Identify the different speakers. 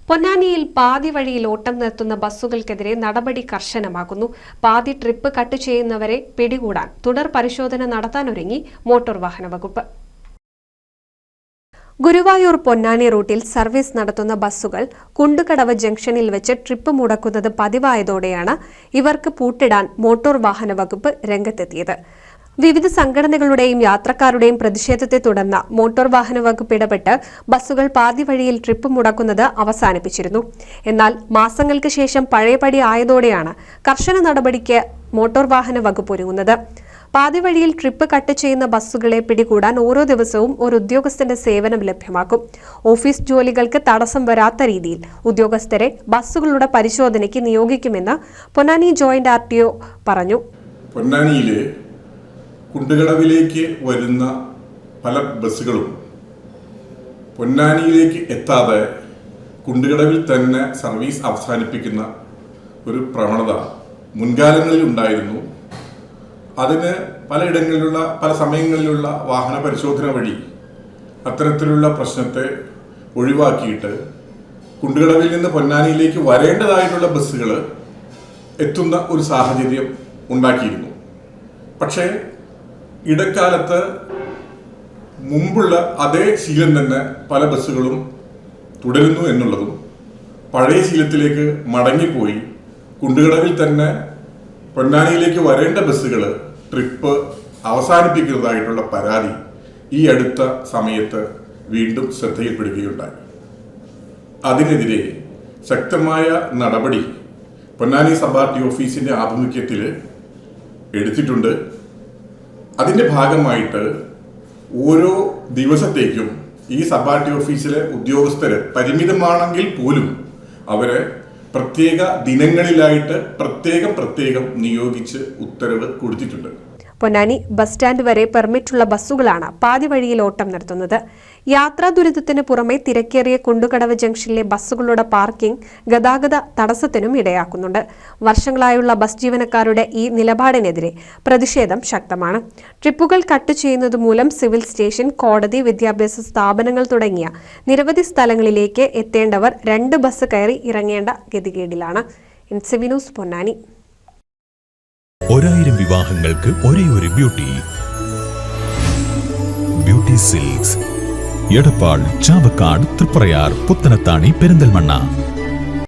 Speaker 1: പൊന്നാനിയിൽ പാതി വഴിയിൽ ഓട്ടം നിർത്തുന്ന ബസ്സുകൾക്കെതിരെ നടപടി കർശനമാക്കുന്നു. പാതി ട്രിപ്പ് കട്ട് ചെയ്യുന്നവരെ പിടികൂടാൻ തുടർ പരിശോധന നടത്താനൊരുങ്ങി മോട്ടോർ വാഹന വകുപ്പ്. ഗുരുവായൂർ പൊന്നാനി റൂട്ടിൽ സർവീസ് നടത്തുന്ന ബസ്സുകൾ കുണ്ടുകടവ് ജംഗ്ഷനിൽ വെച്ച് ട്രിപ്പ് മുടക്കുന്നത് പതിവായതോടെയാണ് ഇവർക്ക് പൂട്ടിടാൻ മോട്ടോർ വാഹന വകുപ്പ് രംഗത്തെത്തിയത്. വിവിധ സംഘടനകളുടെയും യാത്രക്കാരുടെയും പ്രതിഷേധത്തെ തുടർന്ന് മോട്ടോർ വാഹന വകുപ്പ് ഇടപെട്ട് ബസ്സുകൾ പാതി വഴിയിൽ ട്രിപ്പ് മുടക്കുന്നത് അവസാനിപ്പിച്ചിരുന്നു. എന്നാൽ മാസങ്ങൾക്ക് ശേഷം പഴയപടി ആയതോടെയാണ് കർശന നടപടിക്ക് മോട്ടോർ വാഹന വകുപ്പ് ഒരുങ്ങുന്നത്. പാതി വഴിയിൽ ട്രിപ്പ് കട്ട് ചെയ്യുന്ന ബസ്സുകളെ പിടികൂടാൻ ഓരോ ദിവസവും ഒരു ഉദ്യോഗസ്ഥന്റെ സേവനം ലഭ്യമാക്കും. ഓഫീസ് ജോലികൾക്ക് തടസ്സം വരാത്ത രീതിയിൽ ഉദ്യോഗസ്ഥരെ ബസ്സുകളുടെ പരിശോധനയ്ക്ക് നിയോഗിക്കുമെന്ന് പൊന്നാനി ജോയിന്റ് RTO പറഞ്ഞു.
Speaker 2: പൊന്നാനിയിലെ കുണ്ടുകടവിലേക്ക് വരുന്ന പല ബസ്സുകളും പൊന്നാനിയിലേക്ക് എത്താതെ കുണ്ടുകടവിൽ തന്നെ സർവീസ് അവസാനിപ്പിക്കുന്ന ഒരു പ്രവണത മുൻകാലങ്ങളിൽ ഉണ്ടായിരുന്നു. അതിന് പലയിടങ്ങളിലുള്ള പല സമയങ്ങളിലുള്ള വാഹന പരിശോധന വഴി അത്തരത്തിലുള്ള പ്രശ്നത്തെ ഒഴിവാക്കിയിട്ട് കുണ്ടുകടവിൽ നിന്ന് പൊന്നാനിയിലേക്ക് വരേണ്ടതായിട്ടുള്ള ബസ്സുകൾ എത്തുന്ന ഒരു സാഹചര്യം ഉണ്ടാക്കിയിരുന്നു. പക്ഷേ ഇടക്കാലത്ത് മുമ്പുള്ള അതേ ശീലം തന്നെ പല ബസ്സുകളും തുടരുന്നു എന്നുള്ളതും പഴയ ശീലത്തിലേക്ക് മടങ്ങിപ്പോയി കുണ്ടുകടവിൽ തന്നെ പൊന്നാനിയിലേക്ക് വരേണ്ട ബസ്സുകൾ ട്രിപ്പ് അവസാനിപ്പിക്കുന്നതായിട്ടുള്ള പരാതി ഈ അടുത്ത സമയത്ത് വീണ്ടും ശ്രദ്ധയിൽപ്പെടുകയുണ്ടായി. അതിനെതിരെ ശക്തമായ നടപടി പൊന്നാനി സബ് RTO ഓഫീസിന്റെ ആഭിമുഖ്യത്തിൽ എടുത്തിട്ടുണ്ട്. അതിൻ്റെ ഭാഗമായിട്ട് ഓരോ ദിവസത്തേക്കും ഈ സബ് RTO ഓഫീസിലെ ഉദ്യോഗസ്ഥര് പരിമിതമാണെങ്കിൽ പോലും അവരെ പ്രത്യേക ദിനങ്ങളിലായിട്ട് പ്രത്യേകം നിയോഗിച്ച് ഉത്തരവ് കൊടുത്തിട്ടുണ്ട്.
Speaker 1: പൊന്നാനി ബസ് സ്റ്റാൻഡ് വരെ പെർമിറ്റുള്ള ബസ്സുകളാണ് പാതി വഴിയിൽ ഓട്ടം നടത്തുന്നത്. യാത്രാ ദുരിതത്തിന് പുറമെ തിരക്കേറിയ കുണ്ടുകടവ് ജംഗ്ഷനിലെ ബസ്സുകളുടെ പാർക്കിംഗ് ഗതാഗത തടസ്സത്തിനും ഇടയാക്കുന്നുണ്ട്. വർഷങ്ങളായുള്ള ബസ് ജീവനക്കാരുടെ ഈ നിലപാടിനെതിരെ പ്രതിഷേധം ശക്തമാണ്. ട്രിപ്പുകൾ കട്ട് ചെയ്യുന്നത് മൂലം സിവിൽ സ്റ്റേഷൻ, കോടതി, വിദ്യാഭ്യാസ സ്ഥാപനങ്ങൾ തുടങ്ങിയ നിരവധി സ്ഥലങ്ങളിലേക്ക് എത്തേണ്ടവർ 2 ബസ് കയറി ഇറങ്ങേണ്ട ഗതികേടിലാണ്. NCV news Ponnani.
Speaker 3: 1000 വിവാഹങ്ങൾക്ക് ഒരേ ഒരു ബ്യൂട്ടി സിൽക്സ്, എടപ്പാൾ, ചാവക്കാട്, തൃപ്രയാർ, പുത്തനത്താണി, പെരിന്തൽമണ്ണ.